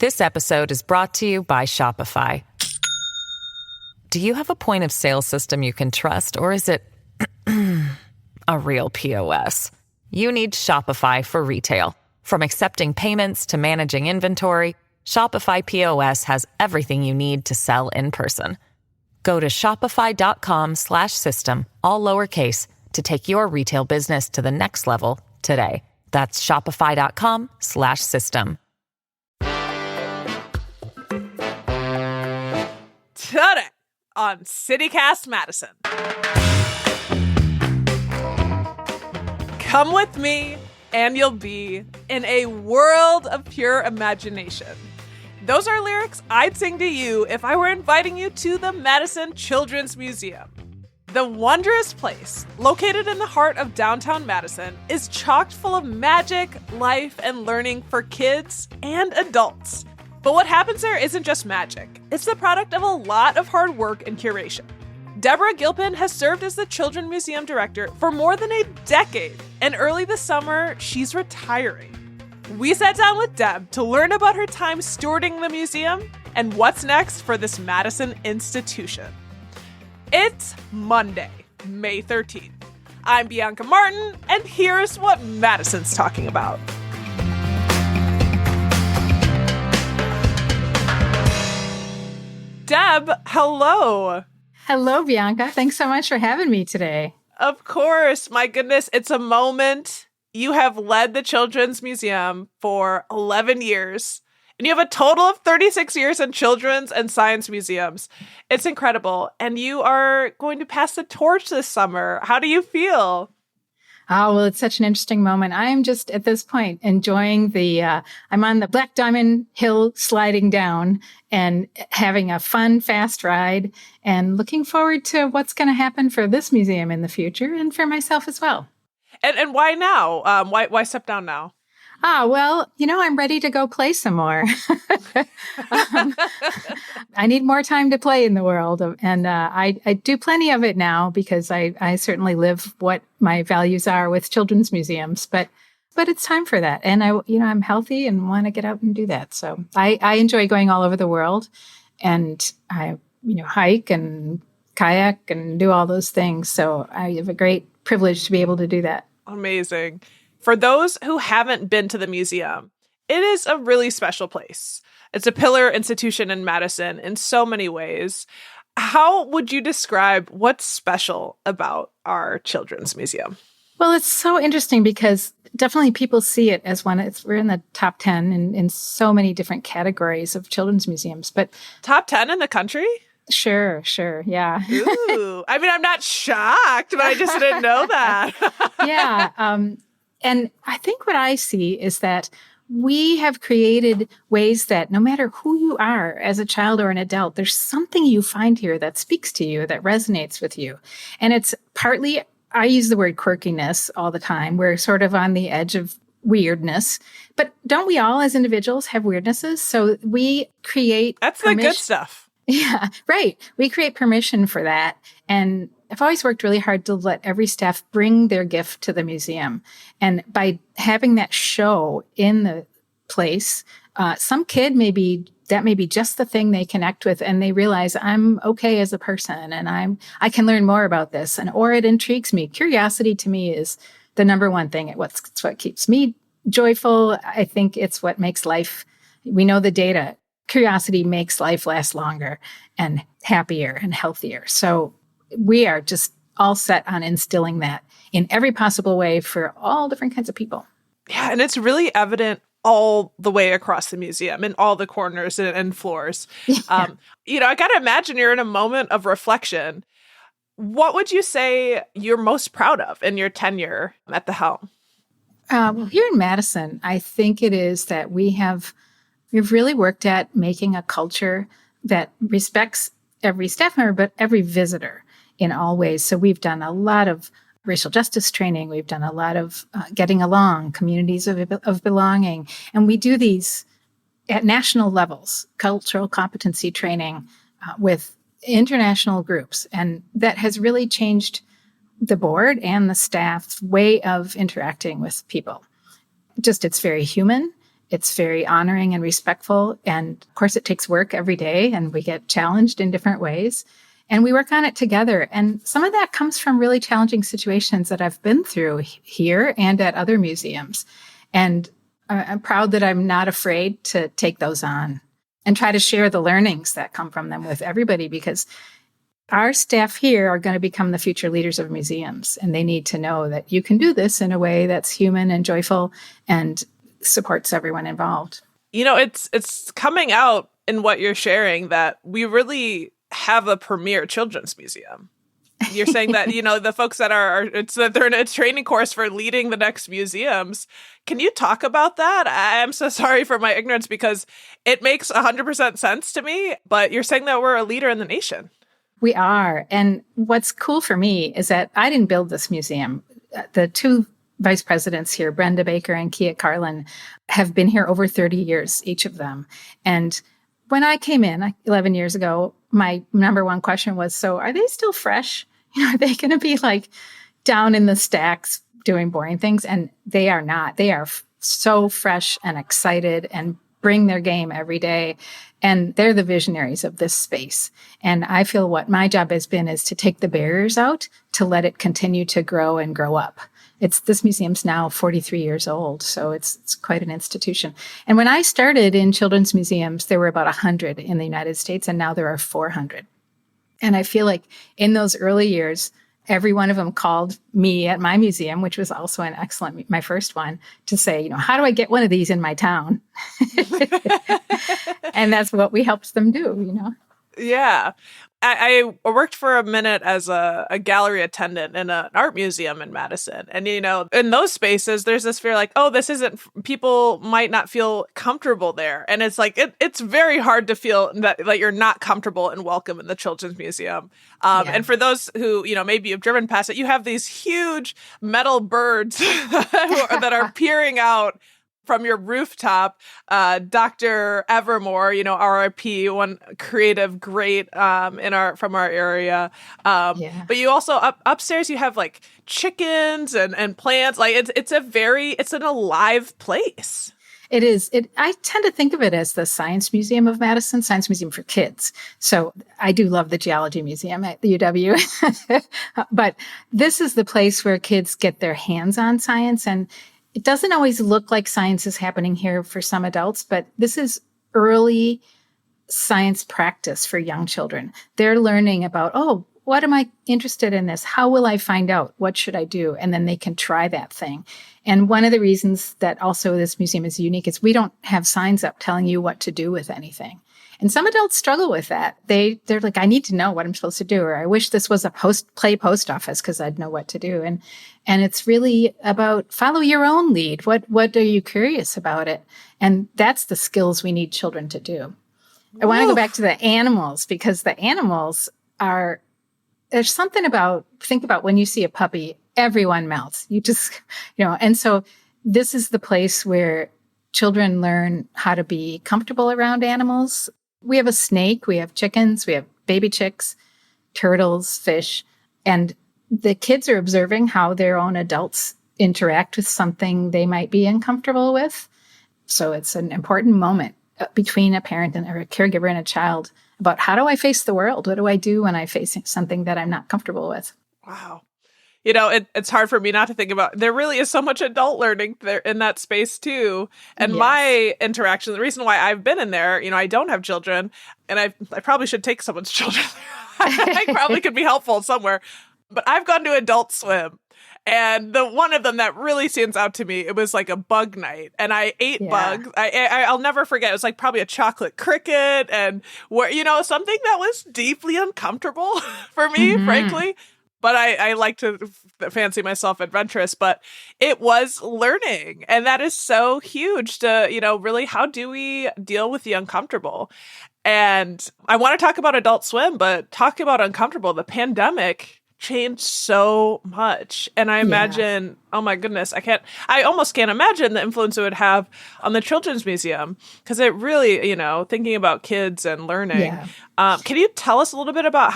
This episode is brought to you by Shopify. Do you have a point of sale system you can trust, or is it a real POS? You need Shopify for retail. From accepting payments to managing inventory, Shopify POS has everything you need to sell in person. Go to shopify.com/system, all lowercase, to take your retail business to the next level today. That's shopify.com/system. Today on CityCast Madison. Come with me and you'll be in a world of pure imagination. Those are lyrics I'd sing to you if I were inviting you to the Madison Children's Museum. The wondrous place, located in the heart of downtown Madison, is chock full of magic, life, and learning for kids and adults. But what happens there isn't just magic. It's the product of a lot of hard work and curation. Deborah Gilpin has served as the Children's Museum Director for more than a decade, and early this summer, she's retiring. We sat down with Deb to learn about her time stewarding the museum and what's next for this Madison institution. It's Monday, May 13th. I'm Bianca Martin, and here's what Madison's talking about. Deb, hello. Hello, Bianca. Thanks so much for having me today. Of course. My goodness, it's a moment. You have led the Children's Museum for 11 years, and you have a total of 36 years in children's and science museums. It's incredible. And you are going to pass the torch this summer. How do you feel? Oh, well, it's such an interesting moment. I'm just at this point enjoying I'm on the Black Diamond Hill sliding down and having a fun, fast ride and looking forward to what's going to happen for this museum in the future and for myself as well. And why now? Why step down now? Well, I'm ready to go play some more. I need more time to play in the world. And I do plenty of it now because I certainly live what my values are with children's museums. But it's time for that. And I'm healthy and want to get out and do that. So I enjoy going all over the world. And I, hike and kayak and do all those things. So I have a great privilege to be able to do that. Amazing. For those who haven't been to the museum, it is a really special place. It's a pillar institution in Madison in so many ways. How would you describe what's special about our Children's Museum? Well, it's so interesting because definitely people see it as we're in the top 10 in so many different categories of children's museums. But top 10 in the country? Sure. Yeah. Ooh, I mean, I'm not shocked, but I just didn't know that. Yeah. And I think what I see is that we have created ways that no matter who you are as a child or an adult, there's something you find here that speaks to you, that resonates with you. And it's partly, I use the word quirkiness all the time. We're sort of on the edge of weirdness. But don't we all as individuals have weirdnesses? So we create That's the good stuff. Yeah, right. We create permission for that. And I've always worked really hard to let every staff bring their gift to the museum. And by having that show in the place, some kid that may be just the thing they connect with, and they realize I'm okay as a person and I can learn more about this, or it intrigues me. Curiosity to me is the number one thing. It's what keeps me joyful. I think it's what makes life, we know the data, curiosity makes life last longer and happier and healthier. So we are just all set on instilling that in every possible way for all different kinds of people. Yeah, and it's really evident all the way across the museum in all the corners and floors. Yeah. I got to imagine you're in a moment of reflection. What would you say you're most proud of in your tenure at the helm? Well, here in Madison, I think it is that we've really worked at making a culture that respects every staff member, but every visitor in all ways. So we've done a lot of racial justice training. We've done a lot of getting along, communities of belonging. And we do these at national levels, cultural competency training with international groups. And that has really changed the board and the staff's way of interacting with people. Just, it's very human. It's very honoring and respectful. And of course, it takes work every day, and we get challenged in different ways. And we work on it together. And some of that comes from really challenging situations that I've been through here and at other museums. And I'm proud that I'm not afraid to take those on and try to share the learnings that come from them with everybody, because our staff here are going to become the future leaders of museums. And they need to know that you can do this in a way that's human and joyful and supports everyone involved. It's coming out in what you're sharing that we really have a premier children's museum. You're saying that, the folks that they're in a training course for leading the next museums. Can you talk about that? I'm so sorry for my ignorance, because it makes 100% sense to me, but you're saying that we're a leader in the nation. We are. And what's cool for me is that I didn't build this museum. The two vice presidents here, Brenda Baker and Kia Carlin, have been here over 30 years, each of them. And when I came in 11 years ago, my number one question was, so are they still fresh? Are they going to be like down in the stacks doing boring things? And they are not. They are so fresh and excited and bring their game every day. And they're the visionaries of this space. And I feel what my job has been is to take the barriers out, to let it continue to grow and grow up. This museum's now 43 years old, so it's quite an institution. And when I started in children's museums, there were about 100 in the United States, and now there are 400. And I feel like in those early years, every one of them called me at my museum, which was also my first one, to say, how do I get one of these in my town? And that's what we helped them do. Yeah. I worked for a minute as a gallery attendant in an art museum in Madison. And, in those spaces, there's this fear like, oh, people might not feel comfortable there. And it's like, it's very hard to feel that you're not comfortable and welcome in the Children's Museum. And for those who, maybe have driven past it, you have these huge metal birds that are peering out from your rooftop. Dr. Evermore, RIP, one creative great from our area. But you also upstairs you have like chickens and plants. Like it's an alive place. It is. I tend to think of it as the Science Museum of Madison, Science Museum for kids. So I do love the Geology Museum at the UW. But this is the place where kids get their hands on science. And it doesn't always look like science is happening here for some adults, but this is early science practice for young children. They're learning about, oh, what am I interested in this? How will I find out? What should I do? And then they can try that thing. And one of the reasons that also this museum is unique is we don't have signs up telling you what to do with anything. And some adults struggle with that. They're like, I need to know what I'm supposed to do, or I wish this was a post office because I'd know what to do. And it's really about follow your own lead. What are you curious about it? And that's the skills we need children to do. I want to go back to the animals, because the animals there's something think about when you see a puppy, everyone melts. You just, and so this is the place where children learn how to be comfortable around animals. We have a snake, we have chickens, we have baby chicks, turtles, fish, and the kids are observing how their own adults interact with something they might be uncomfortable with. So it's an important moment between a parent or a caregiver and a child about how do I face the world? What do I do when I face something that I'm not comfortable with? Wow. It's hard for me not to think about, there really is so much adult learning there in that space too. And yes. My interaction, the reason why I've been in there, I don't have children, and I probably should take someone's children. I probably could be helpful somewhere, but I've gone to Adult Swim. And the one of them that really stands out to me, it was like a bug night, and I ate bugs. I'll never forget. It was like probably a chocolate cricket, and something that was deeply uncomfortable for me, frankly. But I like to fancy myself adventurous, but it was learning. And that is so huge to, really, how do we deal with the uncomfortable? And I want to talk about Adult Swim, but talk about uncomfortable. The pandemic changed so much. And I imagine, oh my goodness, I almost can't imagine the influence it would have on the Children's Museum, because it really, thinking about kids and learning. Yeah. Can you tell us a little bit about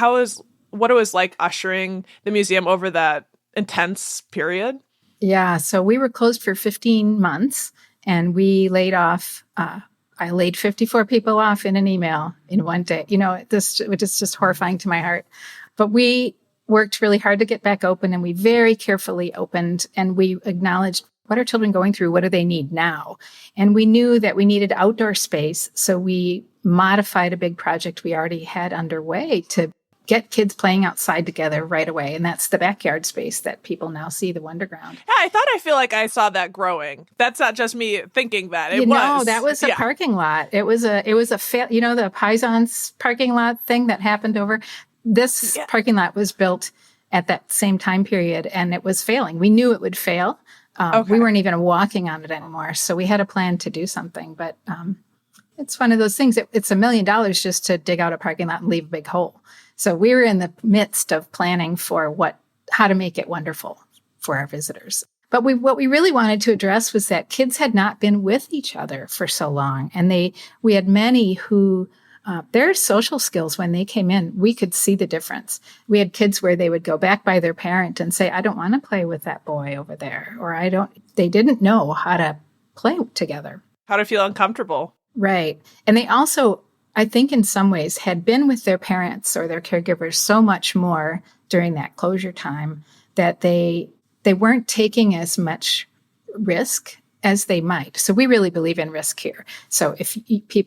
what it was like ushering the museum over that intense period? Yeah. So we were closed for 15 months. And we laid off, I laid 54 people off in an email in one day. This is just horrifying to my heart. But we worked really hard to get back open, and we very carefully opened, and we acknowledged, what are children going through? What do they need now? And we knew that we needed outdoor space. So we modified a big project we already had underway to get kids playing outside together right away. And that's the backyard space that people now see, the Wonderground. Yeah, I feel like I saw that growing. That's not just me thinking that. That was a parking lot. It was the Pisons parking lot thing that happened over. This parking lot was built at that same time period, and it was failing. We knew it would fail. We weren't even walking on it anymore. So we had a plan to do something, but it's one of those things. It's $1 million just to dig out a parking lot and leave a big hole. So we were in the midst of planning for how to make it wonderful for our visitors. But what we really wanted to address was that kids had not been with each other for so long. And we had many who, their social skills, when they came in, we could see the difference. We had kids where they would go back by their parent and say, I don't want to play with that boy over there. Or they didn't know how to play together. How to feel uncomfortable. Right. And they also, I think in some ways, had been with their parents or their caregivers so much more during that closure time that they weren't taking as much risk as they might. So we really believe in risk here. So if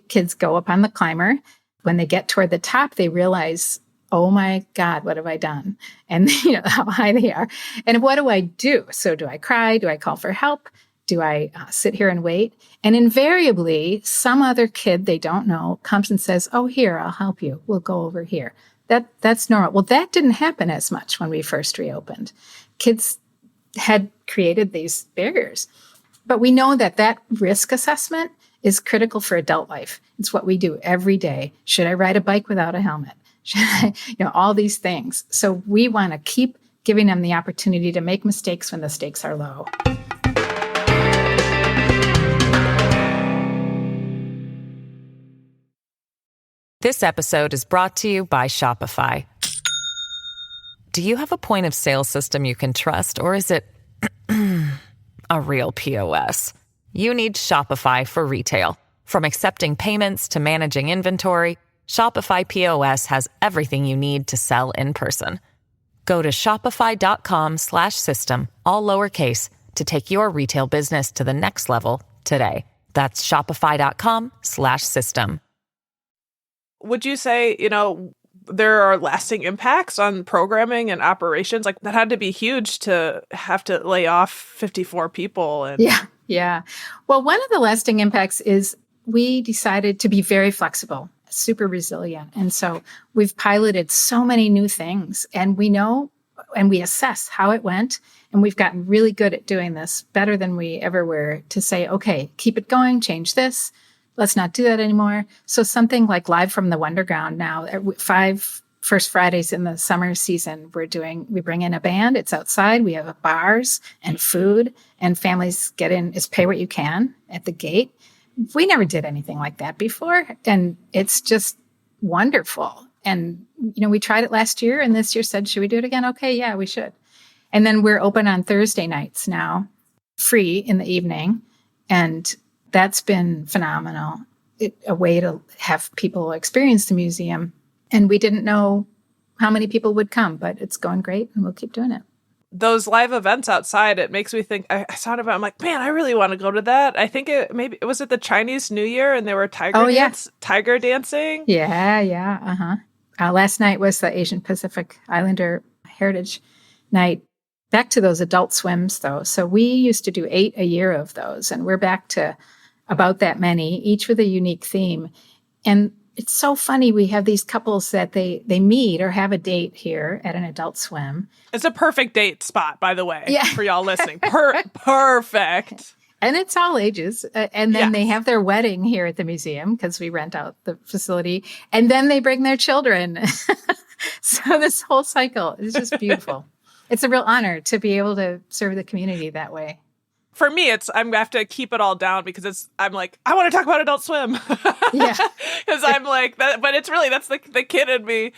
kids go up on the climber, when they get toward the top, they realize, oh my God, what have I done? And how high they are. And what do I do? So do I cry? Do I call for help? Do I sit here and wait? And invariably, some other kid they don't know comes and says, oh, here, I'll help you. We'll go over here. That's normal. Well, that didn't happen as much when we first reopened. Kids had created these barriers. But we know that risk assessment is critical for adult life. It's what we do every day. Should I ride a bike without a helmet? Should I, all these things. So we want to keep giving them the opportunity to make mistakes when the stakes are low. This episode is brought to you by Shopify. Do you have a point of sale system you can trust, or is it a real POS? You need Shopify for retail. From accepting payments to managing inventory, Shopify POS has everything you need to sell in person. Go to shopify.com/system, all lowercase, to take your retail business to the next level today. That's shopify.com/system. Would you say, there are lasting impacts on programming and operations? Like, that had to be huge to have to lay off 54 people. Yeah. Well, one of the lasting impacts is we decided to be very flexible, super resilient. And so we've piloted so many new things, and we know and we assess how it went. And we've gotten really good at doing this, better than we ever were, to say, okay, keep it going, change this. Let's not do that anymore. So something like Live from the Wonderground now, 5 First Fridays in the summer season, we bring in a band. It's outside. We have bars and food, and families get in, is pay what you can at the gate. We never did anything like that before. And it's just wonderful. And, we tried it last year, and this year said, should we do it again? Okay, yeah, we should. And then we're open on Thursday nights now, free in the evening. And that's been phenomenal. A way to have people experience the museum. And we didn't know how many people would come, but it's going great, and we'll keep doing it. Those live events outside, it makes me think, I thought about, I'm like, man, I really want to go to that. I think was it the Chinese New Year, and there were tiger dancing? Yeah. Last night was the Asian Pacific Islander Heritage Night. Back to those adult swims, though. So we used to do 8 a year of those, and we're back to about that many, each with a unique theme. And it's so funny. We have these couples that they meet or have a date here at an adult swim. It's a perfect date spot, by the way, for y'all listening. Perfect. And it's all ages. And then they have their wedding here at the museum because we rent out the facility. And then they bring their children. So this whole cycle is just beautiful. It's a real honor to be able to serve the community that way. For me, I'm going to have to keep it all down because I'm like, I want to talk about Adult Swim. Yeah. Because I'm like, but it's really, that's the kid in me.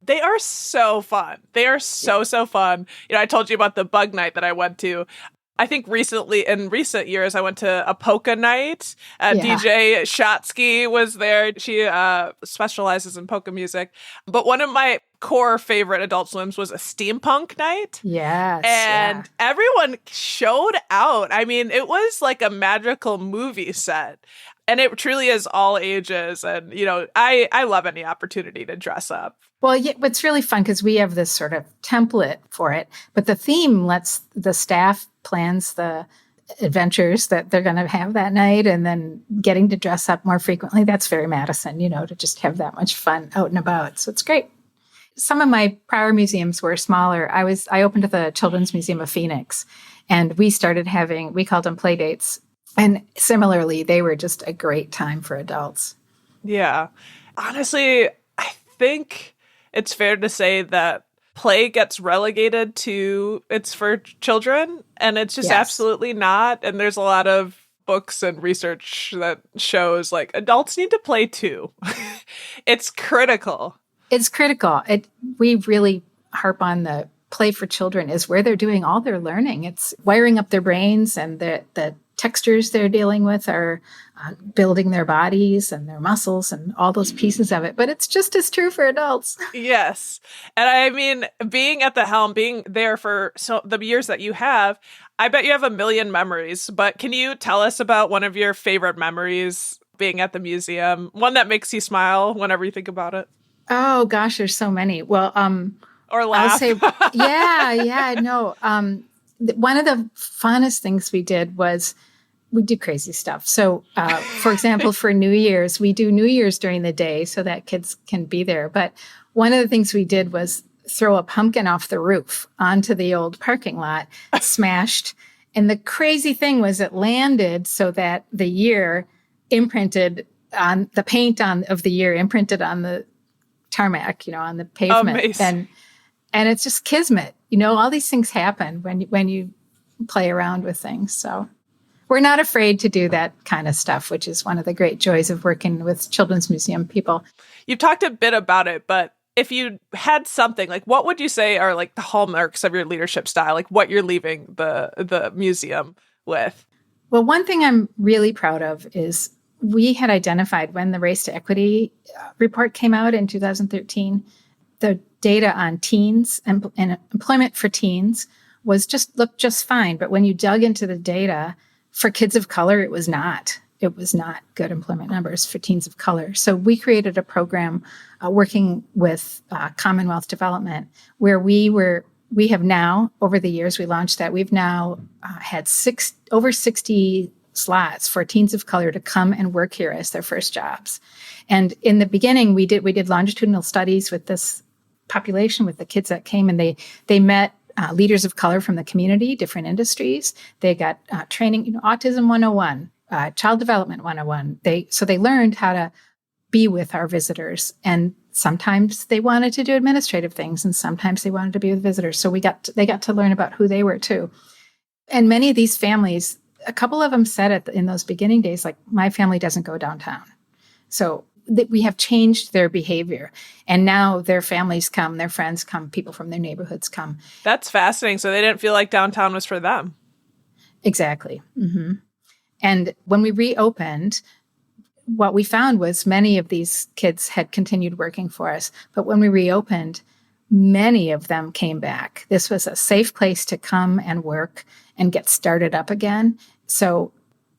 They are so fun. They are so fun. I told you about the bug night that I went to. I think in recent years, I went to a polka night. Yeah. DJ Shotsky was there. She specializes in polka music. But one of my core favorite Adult Swims was a steampunk night. Yes. And everyone showed out. I mean, it was like a magical movie set. And it truly is all ages. And, I love any opportunity to dress up. Well, yeah, it's really fun because we have this sort of template for it, but the theme lets the staff plans the adventures that they're going to have that night, and then getting to dress up more frequently. That's very Madison, to just have that much fun out and about. So it's great. Some of my prior museums were smaller. I opened the Children's Museum of Phoenix, and we called them play dates. And similarly, they were just a great time for adults. Yeah. Honestly, I think it's fair to say that play gets relegated to it's for children, and it's just absolutely not. And there's a lot of books and research that shows like adults need to play too. It's critical. It's critical. We really harp on the play for children is where they're doing all their learning. It's wiring up their brains, and the textures they're dealing with are building their bodies and their muscles and all those pieces of it. But it's just as true for adults. Yes. And I mean, being at the helm, being there for the years that you have, I bet you have a million memories. But can you tell us about one of your favorite memories being at the museum? One that makes you smile whenever you think about it? Oh, gosh, there's so many. Well, or laugh. I'll say, no. One of the funnest things we did was we do crazy stuff. So, for example, for New Year's, we do New Year's during the day so that kids can be there. But one of the things we did was throw a pumpkin off the roof onto the old parking lot, smashed. And the crazy thing was it landed so that the year imprinted on the paint of the year imprinted on the tarmac, on the pavement. Amazing. And it's just kismet. All these things happen when you play around with things. So we're not afraid to do that kind of stuff, which is one of the great joys of working with Children's Museum people. You've talked a bit about it, but if you had something, like what would you say are like the hallmarks of your leadership style, like what you're leaving the museum with? Well, one thing I'm really proud of is we had identified when the Race to Equity report came out in 2013, the data on teens and employment for teens looked just fine. But when you dug into the data for kids of color, it was not good employment numbers for teens of color. So we created a program working with Commonwealth Development where we have now, over the years we launched that, we've now had over 60 slots for teens of color to come and work here as their first jobs. And in the beginning, we did longitudinal studies with this population, with the kids that came, and they met leaders of color from the community, different industries. They got training, Autism 101, Child Development 101. They learned how to be with our visitors. And sometimes they wanted to do administrative things, and sometimes they wanted to be with visitors. So they got to learn about who they were too. And many of these families, a couple of them said in those beginning days, like, my family doesn't go downtown. So we have changed their behavior. And now their families come, their friends come, people from their neighborhoods come. That's fascinating. So they didn't feel like downtown was for them. Exactly. Mm-hmm. And when we reopened, what we found was many of these kids had continued working for us. But when we reopened, many of them came back. This was a safe place to come and work and get started up again. So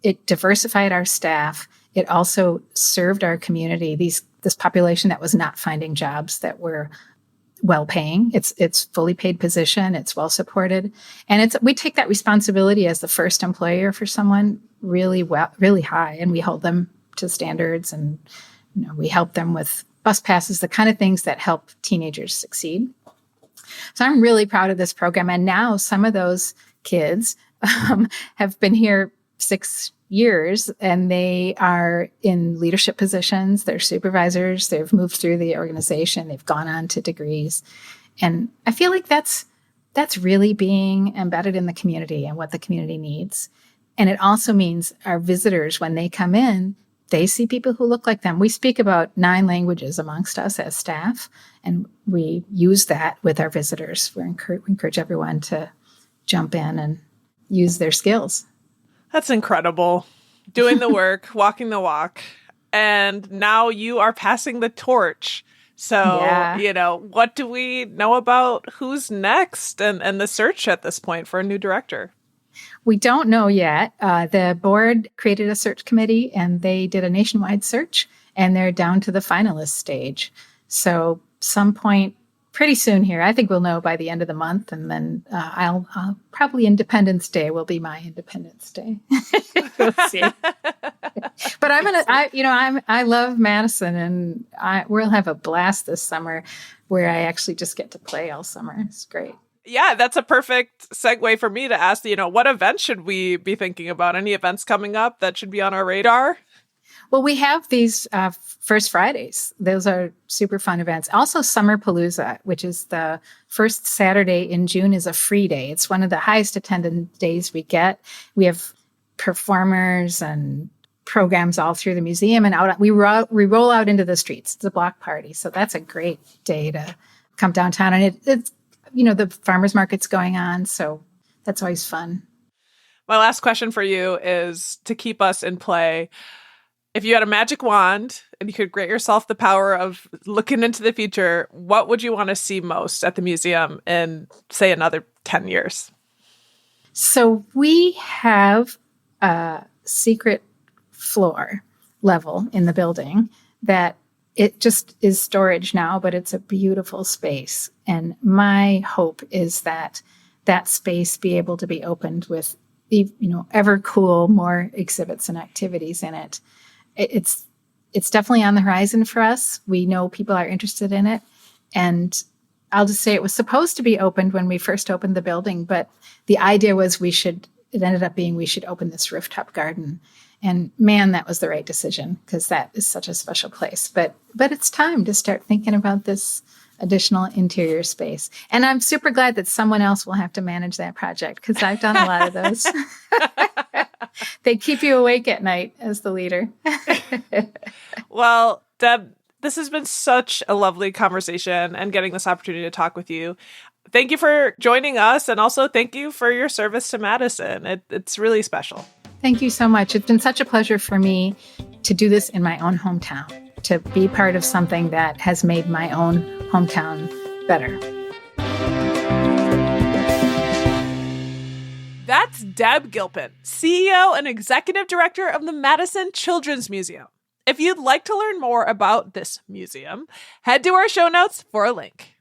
it diversified our staff. It also served our community, this population that was not finding jobs that were well-paying. It's fully paid position. It's well-supported. And we take that responsibility as the first employer for someone really high, and we hold them to standards, and we help them with bus passes, the kind of things that help teenagers succeed. So I'm really proud of this program. And now some of those kids have been here 6 years, and they are in leadership positions. They're supervisors. They've moved through the organization. They've gone on to degrees. And I feel like that's really being embedded in the community and what the community needs. And it also means our visitors, when they come in, they see people who look like them. We speak about 9 languages amongst us as staff, and we use that with our visitors. We encourage everyone to jump in and use their skills. That's incredible. Doing the work, walking the walk. And now you are passing the torch. So, what do we know about who's next and the search at this point for a new director? We don't know yet. The board created a search committee and they did a nationwide search and they're down to the finalist stage. So some point pretty soon here, I think we'll know by the end of the month. And then I'll probably Independence Day will be my Independence Day. We'll see. But I love Madison and we'll have a blast this summer where I actually just get to play all summer. It's great. Yeah, that's a perfect segue for me to ask, what events should we be thinking about? Any events coming up that should be on our radar? Well, we have these First Fridays. Those are super fun events. Also, Summer Palooza, which is the first Saturday in June, is a free day. It's one of the highest attendance days we get. We have performers and programs all through the museum and out. We roll out into the streets. It's a block party. So that's a great day to come downtown. And it's the farmers market's going on. So that's always fun. My last question for you is to keep us in play. If you had a magic wand and you could grant yourself the power of looking into the future, what would you want to see most at the museum in, say, another 10 years? So we have a secret floor level in the building that it just is storage now, but it's a beautiful space. And my hope is that that space be able to be opened with, ever cool, more exhibits and activities in it. It's definitely on the horizon for us. We know people are interested in it. And I'll just say it was supposed to be opened when we first opened the building, but the idea was we should open this rooftop garden. And man, that was the right decision because that is such a special place. But it's time to start thinking about this additional interior space. And I'm super glad that someone else will have to manage that project because I've done a lot of those. They keep you awake at night as the leader. Well, Deb, this has been such a lovely conversation and getting this opportunity to talk with you. Thank you for joining us. And also thank you for your service to Madison. It's really special. Thank you so much. It's been such a pleasure for me to do this in my own hometown, to be part of something that has made my own hometown better. That's Deb Gilpin, CEO and Executive Director of the Madison Children's Museum. If you'd like to learn more about this museum, head to our show notes for a link.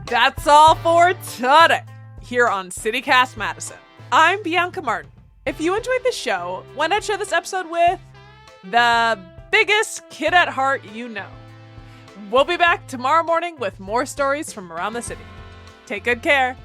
That's all for today here on CityCast Madison. I'm Bianca Martin. If you enjoyed the show, why not share this episode with the biggest kid at heart you know? We'll be back tomorrow morning with more stories from around the city. Take good care.